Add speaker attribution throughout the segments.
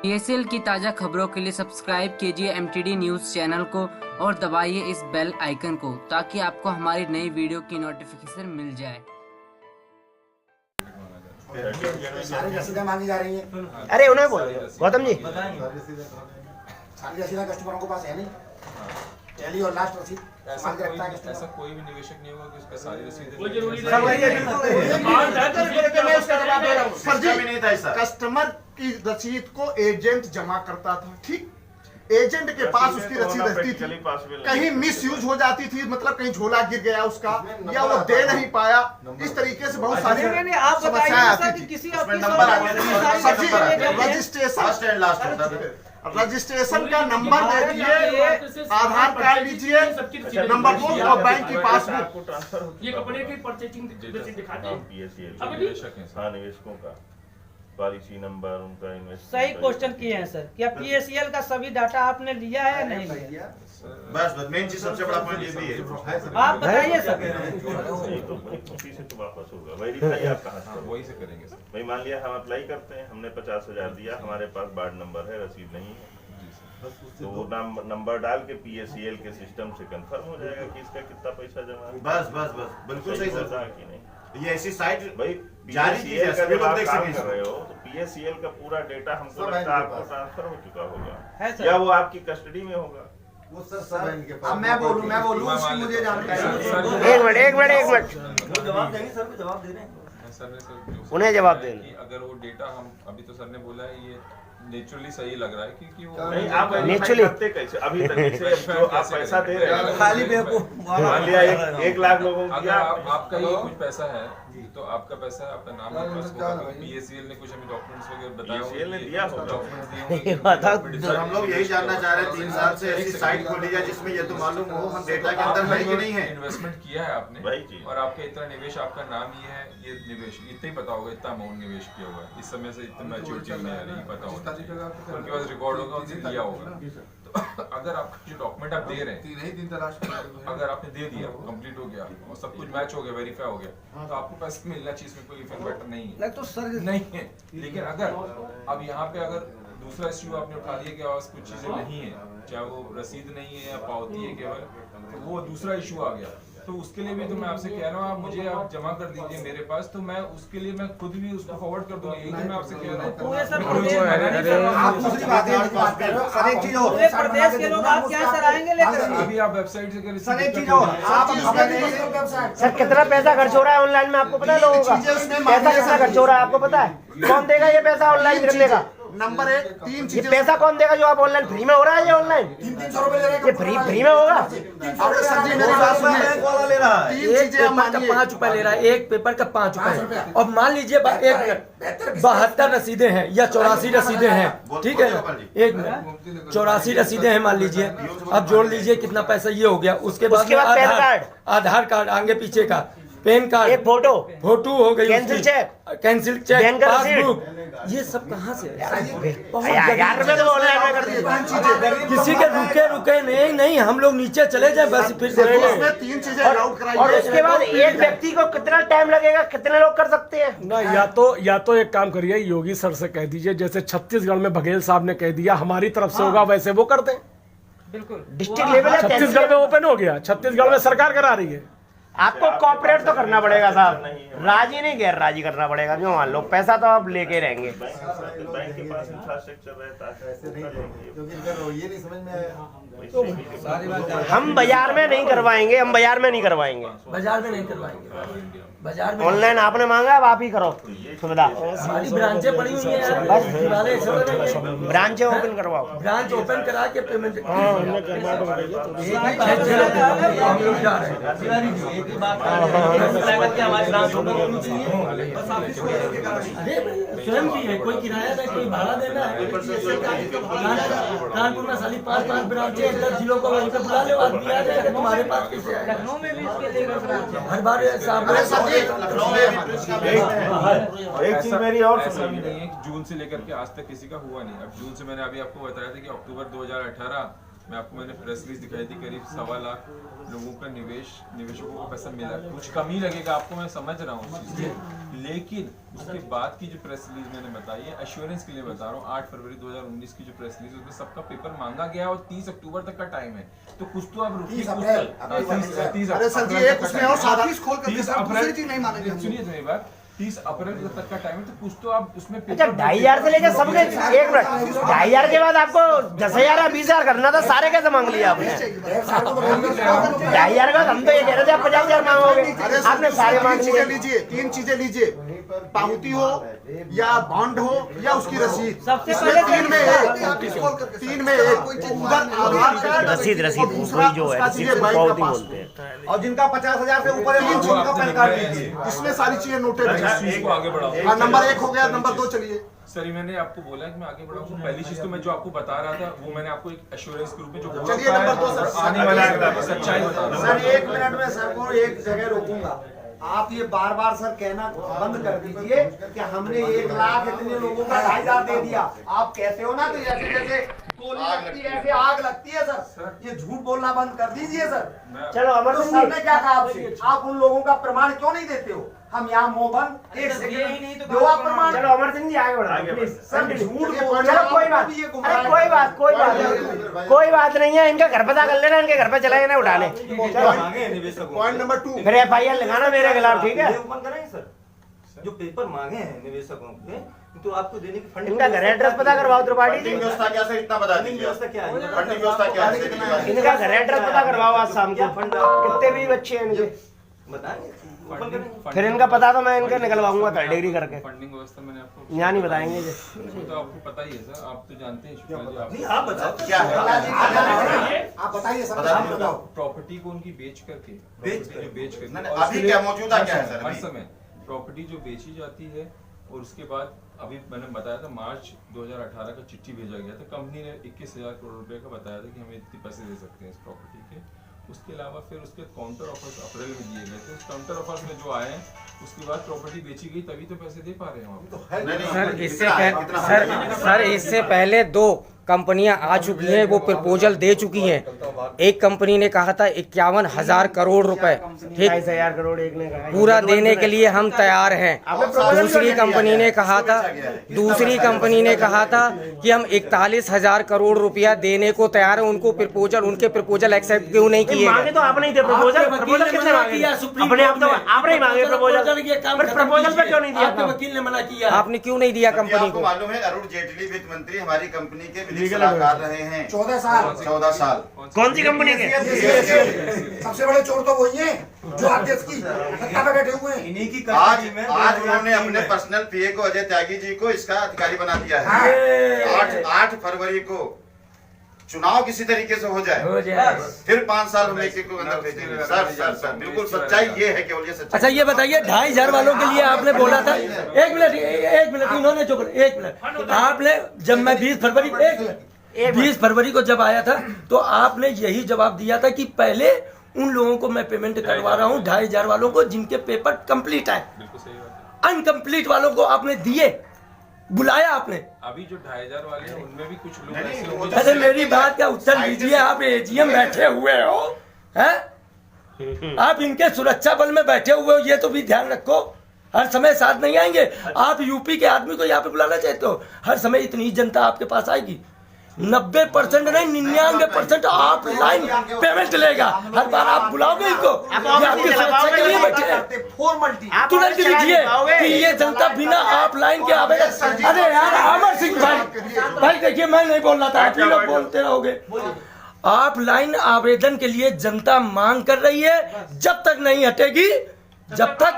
Speaker 1: PSL की ताज़ा खबरों के लिए सब्सक्राइब कीजिए MTD न्यूज़ चैनल को और दबाइए इस बेल आइकन को ताकि आपको हमारी नई वीडियो की नोटिफिकेशन मिल जाए।
Speaker 2: सारी रसीदें मांगी जा रही हैं।
Speaker 3: अरे उन्हें बोलो गौतम जी।
Speaker 2: सारी रसीदें कस्टमरों के पास है नहीं। पहली और लास्ट रसीद मांग के रखता है कस्टमर।
Speaker 4: ऐसा कोई भी निवेशक नहीं होगा कि उसका सारी रसीदें
Speaker 5: कस्टमर की रसीद को एजेंट जमा करता था, ठीक। एजेंट के पास उसकी रसीद रहती थी, कहीं मिस यूज हो जाती थी, मतलब कहीं झोला गिर गया उसका या वो दे नहीं पाया, इस तरीके से बहुत सारी समस्याएं आती थी। रजिस्ट्रेशन का नंबर दे दिए, आधार कार्ड लीजिए, नंबर 2 और बैंक की पासबुक।
Speaker 6: ये कपड़े की परचेजिंग दिखाते हैं।
Speaker 4: निवेशक हैं
Speaker 7: हाँ, निवेशकों का पॉलिसी नंबर, उनका इन्वेस्टमेंट।
Speaker 8: सही क्वेश्चन किए हैं सर। क्या PSL का सभी डाटा आपने लिया है या नहीं लिया?
Speaker 7: बस मेन चीज सबसे बड़ा पॉइंट ये भी है।
Speaker 8: आप बताइए सर।
Speaker 7: तो किसी से तो वापस होगा, वेरीफाई आप कहाँ से?
Speaker 4: वही से करेंगे सर।
Speaker 7: भाई मान लिया हम अप्लाई करते हैं, हमने 50,000 दिया, हमारे पास बार्ड नंबर है, रसीद नहीं है, तो वो नंबर डाल के PSL के सिस्टम से कंफर्म हो जाएगा कि इसका कितना पैसा जमा है।
Speaker 9: बस बस बस बिल्कुल सही
Speaker 7: होता है कि नहीं?
Speaker 9: ये ऐसी साइट
Speaker 7: भाई
Speaker 9: जारी की है, सभी लोग देख सकें
Speaker 7: कर रहे हो, तो PSL का पूरा डेटा हमको लगता है आपको ट्रांसफर हो चुका
Speaker 8: है
Speaker 7: होगा
Speaker 8: सर।
Speaker 7: या वो आपकी कस्टडी में होगा।
Speaker 9: वो सर इनके पास।
Speaker 2: अब मैं बोलूं उसकी मुझे जानकारी
Speaker 3: एक मिनट
Speaker 9: जवाब देंगे सर को, जवाब दे रहे हैं
Speaker 4: सर ने सर
Speaker 3: उन्हें जवाब देना।
Speaker 4: कि अगर वो डेटा हम अभी तो सर ने बोला है ये नेचुरली सही लग रहा है क्योंकि वो
Speaker 7: नहीं, आप
Speaker 3: Naturally।
Speaker 7: करते कैसे अभी तक जैसे जो आप पैसा दे रहे हैं,
Speaker 9: खाली बेवकूफ
Speaker 7: मान लिया 1 लाख लोगों की
Speaker 4: अगर आपका ये कुछ पैसा है तो आपका पैसा है, आपका नाम है, PSL ने कुछ हमें डॉक्यूमेंट्स वगैरह बताया
Speaker 7: PSL ने दिया होगा।
Speaker 4: डॉक्यूमेंट्स
Speaker 9: सर, हम लोग यही जानना चाह रहे हैं 3 साल से ऐसी साइट खोली जाए जिसमें ये तो मालूम हो हम डेटा के अंदर है कि नहीं है।
Speaker 4: इन्वेस्टमेंट किया है आपने
Speaker 7: वही चीज।
Speaker 4: और आपका इतना निवेश, आपका नाम ये है, ये निवेश इतना ही पता होगा, इतना अमाउंट निवेश किया हुआ है, इस समय से इतना मैच्योरिटी नहीं आ रही, पता होगा, उनके पास रिकॉर्ड होगा, उनसे दिया होगा। तो अगर आपका जो डॉक्यूमेंट आप दे रहे हैं, अगर आपने दे दिया, कंप्लीट हो गया और सब कुछ मैच हो गया, वेरीफाई हो गया, तो आपको पैसे मिलना चाहिए, इसमें कोई इफेक्ट मैटर नहीं है,
Speaker 2: तो सर
Speaker 4: नहीं है। लेकिन अगर अब यहाँ पे अगर दूसरा इश्यू आपने उठा लिया कि आज कुछ चीजें नहीं है, चाहे वो रसीद नहीं है या पावती है केवल, तो वो दूसरा इश्यू आ गया, तो उसके लिए भी तो मैं आपसे कह रहा हूँ, आप मुझे आप जमा कर दीजिए मेरे पास, तो मैं उसके लिए मैं खुद भी उसको फॉरवर्ड कर दूंगा, यही तो मैं आपसे कह रहा हूँ।
Speaker 8: पूरे सर
Speaker 2: आप दूसरी बात है सर, एक चीज और
Speaker 8: पूरे प्रदेश के लोग आप क्या सर आएंगे लेकर?
Speaker 4: अभी आप वेबसाइट से कर
Speaker 2: सर एक चीज और आप
Speaker 3: सर कितना पैसा खर्च हो रहा है ऑनलाइन में आपको पता है लोगों का? पैसा कितना खर्च हो रहा है आपको पता है? कौन देगा ये पैसा ऑनलाइन करने का?
Speaker 5: नंबर 1 3
Speaker 3: ये
Speaker 5: चीजें।
Speaker 3: पैसा कौन देगा जो आप ऑनलाइन फ्री में हो रहा है? ये ऑनलाइन
Speaker 2: 300 रुपए ले रहे हैं।
Speaker 3: ये फ्री में होगा?
Speaker 5: सर जी मेरी बात सुनिए,
Speaker 9: बैंक वाला ले रहा है।
Speaker 5: 3 चीजें हम मानिए।
Speaker 8: 5 रुपए ले रहा है, एक पेपर का 5 रुपए। और मान लीजिए 72 रसीदें हैं या 84 रसीदें हैं, ठीक है ना? 1 मिनट, 84 रसीदें हैं मान लीजिए, अब जोड़ लीजिए कितना पैसा ये हो गया। उसके बाद
Speaker 3: पैन कार्ड,
Speaker 8: आधार कार्ड आगे पीछे का, पैन कार्ड,
Speaker 3: एक फोटो
Speaker 8: हो गई,
Speaker 3: cancel cheque,
Speaker 8: cancel cheque,
Speaker 3: bank का रसीद।
Speaker 8: पासबुक, ये सब कहाँ से है?
Speaker 3: हजार रुपए तो ऑनलाइन में कर दिए।
Speaker 8: किसी के रुके नहीं, हम लोग नीचे चले जाए बस, फिर
Speaker 5: उसमें 3 चीजें अलाउड कराई
Speaker 3: और
Speaker 5: है।
Speaker 3: उसके बाद एक व्यक्ति को कितना टाइम लगेगा? कितने लोग कर सकते हैं?
Speaker 6: ना या तो एक काम करिए, योगी सर से कह दीजिए, जैसे छत्तीसगढ़ में बघेल साहब ने कह दिया हमारी तरफ से होगा, वैसे वो कर दें।
Speaker 8: बिल्कुल
Speaker 3: डिस्ट्रिक्ट लेवल
Speaker 6: छत्तीसगढ़ में ओपन हो गया, छत्तीसगढ़ में सरकार करा रही है।
Speaker 3: आपको कॉपरेट तो करना पड़ेगा साहब, राजी नहीं गैर राजी करना पड़ेगा। क्यों मान लो पैसा तो आप लेके रहेंगे।
Speaker 7: बैंक के पास इंफ्रास्ट्रक्चर रहता है,
Speaker 9: ये नहीं समझ में आया।
Speaker 3: हम बाजार में नहीं करवाएंगे,
Speaker 8: बाजार में नहीं करवाएंगे, बाजार में
Speaker 3: ऑनलाइन आपने मांगा, अब आप ही करो सुविधा।
Speaker 8: सारी ब्रांचें पड़ी हुई हैं,
Speaker 3: ब्रांचें ओपन करवाओ,
Speaker 8: ब्रांच ओपन करा के पेमेंट। स्वयं की है, कोई किराया है, कोई भाड़ा देना है। कानपुर में साली 5 ब्रांचें, 10 जिलों को वहीं पे बुला लो, आदमी आ जाएगा, तुम्हारे पास कैसे आएगा? लखनऊ में भी इसके लिए हर बार
Speaker 7: एक चीज मेरी और
Speaker 4: ऐसा भी नहीं है कि जून से लेकर के आज तक किसी का हुआ नहीं। अब जून से मैंने अभी आपको बताया था कि अक्टूबर 2018 मैंने प्रेस रिलीज दिखाई थी, करीब 1.25 लाख लोगों का निवेशकों को पैसा मिला। कुछ कम ही लगेगा आपको, मैं समझ रहा हूँ उस चीज़ को, लेकिन उसके बाद की जो प्रेस रिलीज मैंने बताई है, एश्योरेंस के लिए बता रहा हूँ, 8 फरवरी 2019 की जो प्रेस रिलीज, उसमें सबका पेपर मांगा गया और 30 अक्टूबर तक का टाइम है। तो कुछ तो आप रुकिए, 30
Speaker 5: अरे सर जी एक उसमें और सादा खोल कर
Speaker 4: 30 अप्रैल नहीं मानेंगे, सुनिए तो मेरी बात, 30 अप्रैल तक का टाइम है, तो कुछ तो आप उसमें
Speaker 3: अच्छा 2,500 से लेकर सबके 1 मिनट 2,500 के बाद आपको 10,000 या 20,000 करना था, सारे कैसे मांग लिया आपने? 2,500 का हम तो ये कह रहे थे आप 50,000 मांगोगे, आपने सारे मांग लिए।
Speaker 5: लीजिए 3 चीजें लीजिए, पावती हो या बॉन्ड हो या उसकी रसीद,
Speaker 3: सबसे पहले
Speaker 5: 3 में एक उधर आधार कार्ड,
Speaker 3: रसीद
Speaker 5: और दूसरा
Speaker 3: जो है,
Speaker 5: उसका चीजें बैंक का पासबुक, और जिनका 50,000 से ऊपर है उनका पैन कार्ड लीजिए, इसमें सारी चीजें नोटेड है।
Speaker 4: को आगे बढ़ाओ।
Speaker 5: नंबर 1 हो गया, नंबर 2 चलिए।
Speaker 4: सर मैंने आपको बोला कि मैं आगे बढ़ाऊँ, पहली चीज तो मैं जो आपको बता रहा था वो मैंने आपको एक एश्योरेंस के रूप में जो
Speaker 5: चलिए नंबर 2 सर,
Speaker 4: आने वाला सच्चाई बता रहा हूँ।
Speaker 2: सर 1 मिनट में सर को एक जगह रोकूंगा। आप ये बार सर कहना बंद कर दीजिए कि हमने 1 लाख इतने लोगों का 2,500 दे दिया। आप कहते हो ना तो जैसे जैसे गोली लगती है ऐसे आग लगती है सर, ये झूठ बोलना बंद कर दीजिए सर।
Speaker 3: चलो अमर
Speaker 2: तो
Speaker 3: सिंह
Speaker 2: सर
Speaker 3: जी,
Speaker 2: ने क्या कहा आपसे, आप उन लोगों का प्रमाण क्यों नहीं देते हो? हम यहाँ मुंह बंद 1 सेकंड दो आप प्रमाण।
Speaker 3: चलो अमर सिंह जी आगे बढ़ो प्लीज।
Speaker 2: सर झूठ
Speaker 3: चलो कोई बात, अरे कोई बात नहीं है, इनका घर पता कर लेना, इनके घर पे चला जाना उठाने।
Speaker 5: पॉइंट नंबर 2,
Speaker 3: फिर FIR लिखाना मेरे खिलाफ, ठीक है?
Speaker 10: जो पेपर मांगे हैं निवेशकों के, तो आपको देने की फंडिंग
Speaker 3: इनका घर एड्रेस पता करवाओ त्रिपाठी जी।
Speaker 9: व्यवस्था क्या सर, इतना बता दीजिए।
Speaker 10: व्यवस्था क्या है?
Speaker 9: फंडिंग व्यवस्था क्या है?
Speaker 3: इनका घर एड्रेस पता करवाओ आज शाम को, कितने भी बच्चे हैं इनके,
Speaker 10: बताएंगे
Speaker 3: फिर इनका पता तो मैं इनका निकलवाऊंगा 3rd डिग्री करके।
Speaker 4: फंडिंग व्यवस्था मैंने आपको
Speaker 3: यहाँ नहीं बताएंगे जी,
Speaker 4: वो तो आपको पता ही है सर, आप तो जानते हैं शुक्ला जी।
Speaker 10: नहीं आप बताओ
Speaker 9: क्या है?
Speaker 2: आप बताइए सर, आप बताओ।
Speaker 4: प्रॉपर्टी को उनकी बेच करके
Speaker 9: अभी क्या मौजूदा क्या है सर?
Speaker 4: हर समय प्रॉपर्टी जो बेची जाती है, और उसके बाद अभी मैंने बताया था मार्च 2018 का चिट्ठी भेजा गया था, कंपनी ने 21,000 करोड़ रुपए का बताया था कि हमें इतने पैसे दे सकते हैं इस प्रॉपर्टी के। उसके अलावा फिर उसके काउंटर ऑफर्स अप्रैल में दिए गए थे, उस काउंटर ऑफर्स में जो आए हैं उसके बाद प्रॉपर्टी बेची गई, तभी तो पैसे दे पा रहे हैं हम।
Speaker 11: सर इससे पहले 2 कंपनियां आ चुकी हैं, वो प्रपोजल दे चुकी हैं। एक कंपनी ने कहा था 51,000 करोड़ रुपए, ठीक,
Speaker 3: 22,000 करोड़ एक ने कहा,
Speaker 11: पूरा देने के लिए हम तैयार हैं। दूसरी कंपनी ने कहा था कि हम 41,000 करोड़ रुपया देने को तैयार हैं। उनको प्रपोजल, उनके प्रपोजल एक्सेप्ट क्यों नहीं किए?
Speaker 3: मांगे तो आपने ही थे प्रपोजल, प्रपोजल किसने मांगे? अपने आप तो आपने ही मांगे प्रपोजल, प्रपोजल पे क्यों नहीं दिया?
Speaker 10: आपके वकील ने मना किया,
Speaker 11: आपने क्यों नहीं दिया कंपनी
Speaker 9: आपको
Speaker 11: को?
Speaker 9: मालूम है अरुण जेटली वित्त मंत्री हमारी कंपनी के विधि सलाहकार रहे हैं
Speaker 2: 14 साल।
Speaker 9: 14 साल।
Speaker 3: कौन सी कंपनी के?
Speaker 2: सबसे बड़े चोर तो वही हैं जो आप देश की सत्ता पे बैठे हुए हैं।
Speaker 10: इन्हीं की
Speaker 9: आज उन्होंने अपने पर्सनल पीए को अजय त्यागी जी को इसका अधिकारी बना दिया है। 8 फरवरी को चुनाव किसी तरीके से हो जाए, फिर 5 साल हम एक को अंदर भेजेंगे। सर बिल्कुल सच्चाई ये है, केवल ये सच्चाई।
Speaker 8: अच्छा ये बताइए 2,500 वालों के लिए आपने बोला था, एक मिनट इन्होंने जो 1 मिनट आपने, जब मैं 20 फरवरी को जब आया था तो आपने यही जवाब दिया था कि पहले उन लोगों को मैं पेमेंट करवा रहा हूँ, 2,500 वालों को जिनके पेपर कंप्लीट है, अनकम्प्लीट वालों को आपने दिए, बुलाया आपने।
Speaker 4: अभी जो 2,500 वाले हैं उनमें भी कुछ लोग ऐसे होंगे।
Speaker 8: अरे मेरी बात का उत्तर दीजिए, आप AGM बैठे हुए हो, हैं? आप इनके सुरक्षा बल में बैठे हुए हो, ये तो भी ध्यान रखो, हर समय साथ नहीं आएंगे। आप यूपी के आदमी को यहाँ पे बुलाना चाहते हो, हर समय इतनी जनता आपके पास आएगी। 90% नहीं 99% आप लाइन पेमेंट लेगा, हर बार आप बुलाओगे इनको, ये आपकी सुरक्षा के लिए बैठे हैं। तुरंत लिखिए कि ये जनता बिना आप लाइन के आवेदन। अरे यार अमर सिंह भाई देखिए, मैं नहीं बोल रहा था, आप ही लोग बोलते रहोगे। आप लाइन आवेदन के लिए जनता मांग कर रही है, जब तक नहीं हटेगी, जब तक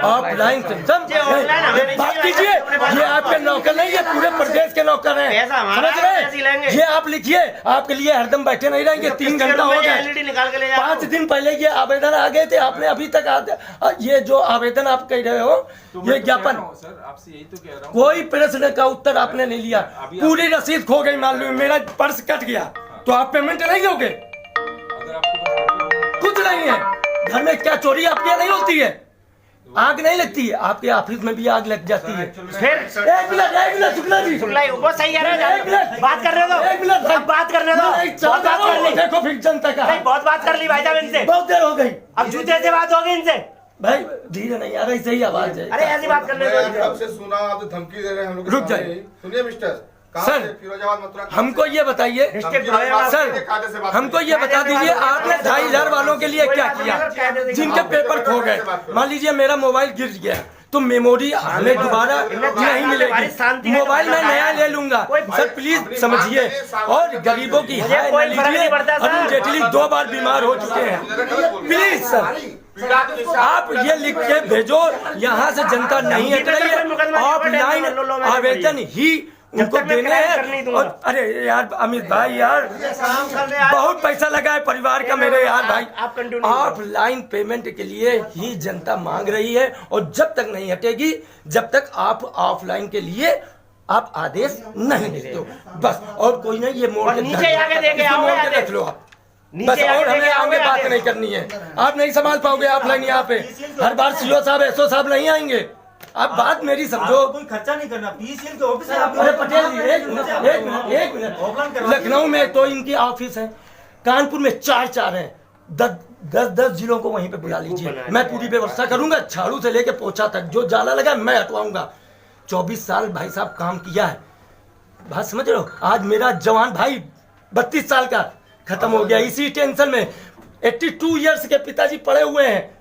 Speaker 8: ऑफलाइन सिस्टम बात कीजिए। ये आपके नौकर नहीं, ये पूरे प्रदेश के नौकर हैं, समझ रहे? ये आप लिखिए, आपके लिए हरदम बैठे नहीं रहेंगे। 3 घंटा हो गया, 5 दिन पहले ये आवेदन आ गए थे, आपने अभी तक ये जो आवेदन आप कह रहे हो, ये ज्ञापन,
Speaker 4: सर आपसे यही तो कह रहा हूँ,
Speaker 8: कोई प्रश्न का उत्तर आपने नहीं लिया। पूरी रसीद खो गई, मान लो मेरा पर्स कट गया, तो आप पेमेंट नहीं दोगे? कुछ नहीं है घर में, क्या चोरी आपके नहीं होती है? आग नहीं लगती है, आपके ऑफिस में भी आग लग जाती है।
Speaker 3: फिर
Speaker 8: एक मिनट शुक्ला जी,
Speaker 3: वो सही कह रहे हैं,
Speaker 8: एक मिनट
Speaker 3: बात कर रहे हो,
Speaker 8: एक मिनट
Speaker 3: अब बात करने दो, बहुत बात कर ली,
Speaker 8: देखो फिर जनता का
Speaker 3: नहीं बहुत बात कर ली भाई साहब इनसे,
Speaker 8: बहुत देर हो गई।
Speaker 3: अब जूते से बात होगी इनसे
Speaker 8: भाई धीरे नहीं यार, ऐसे ही आवाज है।
Speaker 3: अरे ऐसी बात करने दो।
Speaker 12: कब से सुना, आप तो धमकी दे रहे हैं हम लोग।
Speaker 8: रुक जाइए।
Speaker 12: सुनिए मिस्टर,
Speaker 8: सर,
Speaker 12: फिरोजाबाद मथुरा
Speaker 8: हमको ये बताइए सर, हमको ये बता दीजिए आपने 2500 वालों के लिए क्या किया जिनके पेपर खो गए। मान लीजिए मेरा मोबाइल गिर गया तो मेमोरी हमें दोबारा नहीं मिलेगी, मोबाइल मैं नया ले लूंगा। सर प्लीज समझिए, और गरीबों की हाय न लीजिए। अरुण जेटली 2 बार बीमार हो चुके हैं, प्लीज सर आप ये लिख के भेजो, यहाँ से जनता नहीं हट रही है, ऑफलाइन आवेदन ही उनको देने हैं। और अरे यार अमित भाई यार, बहुत पैसा लगा है परिवार का मेरे यार भाई। ऑफलाइन पेमेंट के लिए ही जनता मांग रही है, और जब तक नहीं हटेगी, जब तक आप ऑफलाइन के लिए आप आदेश नहीं देते हो बस। और कोई नहीं, ये मोड़ के रख लो आप बस, और हमें आगे बात नहीं करनी है। आप नहीं संभाल पाओगे ऑफलाइन यहाँ पे, हर बार सीओ साहब एसओ साहब नहीं आएंगे। आप बात मेरी समझो,
Speaker 10: कोई खर्चा नहीं करना, पीसीएल के ऑफिस है।
Speaker 8: अरे पटेल जी एक मिनट, लखनऊ में तो इनकी ऑफिस है, कानपुर में 4 हैं, 10 जिलों को वहीं पे बुला लीजिए, मैं पूरी व्यवस्था करूंगा, झाड़ू से लेके पोछा तक, जो जाला लगा मैं हटवाऊंगा। 24 साल भाई साहब काम किया है, बात समझ रहे हो। आज मेरा जवान भाई 32 साल का खत्म हो गया इसी टेंशन में। 82 ईयर्स के पिताजी पड़े हुए हैं,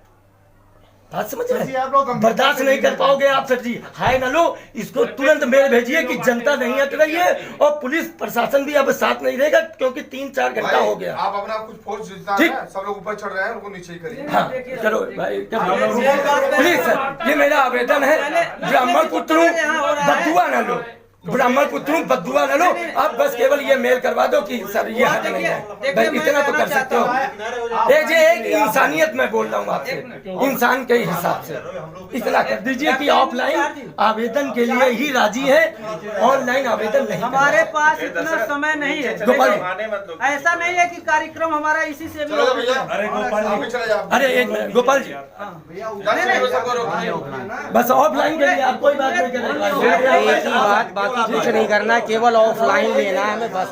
Speaker 8: बात समझ रहे हैं। बर्दाश्त नहीं कर पाओगे आप सर जी, हाय ना लो, इसको तुरंत मेल भेजिए कि जनता नहीं हट रही है, और पुलिस प्रशासन भी अब साथ नहीं देगा क्योंकि 3-4 घंटा हो गया।
Speaker 12: आप अपना कुछ फोर्स जितना
Speaker 8: ठीक,
Speaker 12: सब लोग ऊपर चढ़ रहे हैं, उनको नीचे ही करिए।
Speaker 8: हाँ करो भाई, प्लीज सर, ये मेरा आवेदन है। ब्राह्मण पुत्र हूँ, बदुआ ना लो, ब्राह्मण पुत्र हूँ, बदुआ ना लो। आप बस केवल ये मेल करवा दो कि सर ये हट नहीं है, भाई इतना तो कर सकते हो। एक इंसानियत में बोल रहा हूँ आपसे, इंसान के हिसाब से इतना कर दीजिए कि ऑफलाइन आवेदन के लिए ही राजी है, ऑनलाइन आवेदन नहीं।
Speaker 13: हमारे पास इतना समय नहीं है
Speaker 8: गोपाल,
Speaker 13: ऐसा नहीं है कि कार्यक्रम हमारा इसी से भी।
Speaker 8: अरे एक मिनट गोपाल जी, बस ऑफलाइन के लिए आप कोई बात नहीं करेंगे,
Speaker 11: बात कुछ नहीं करना, केवल ऑफलाइन लेना है हमें बस।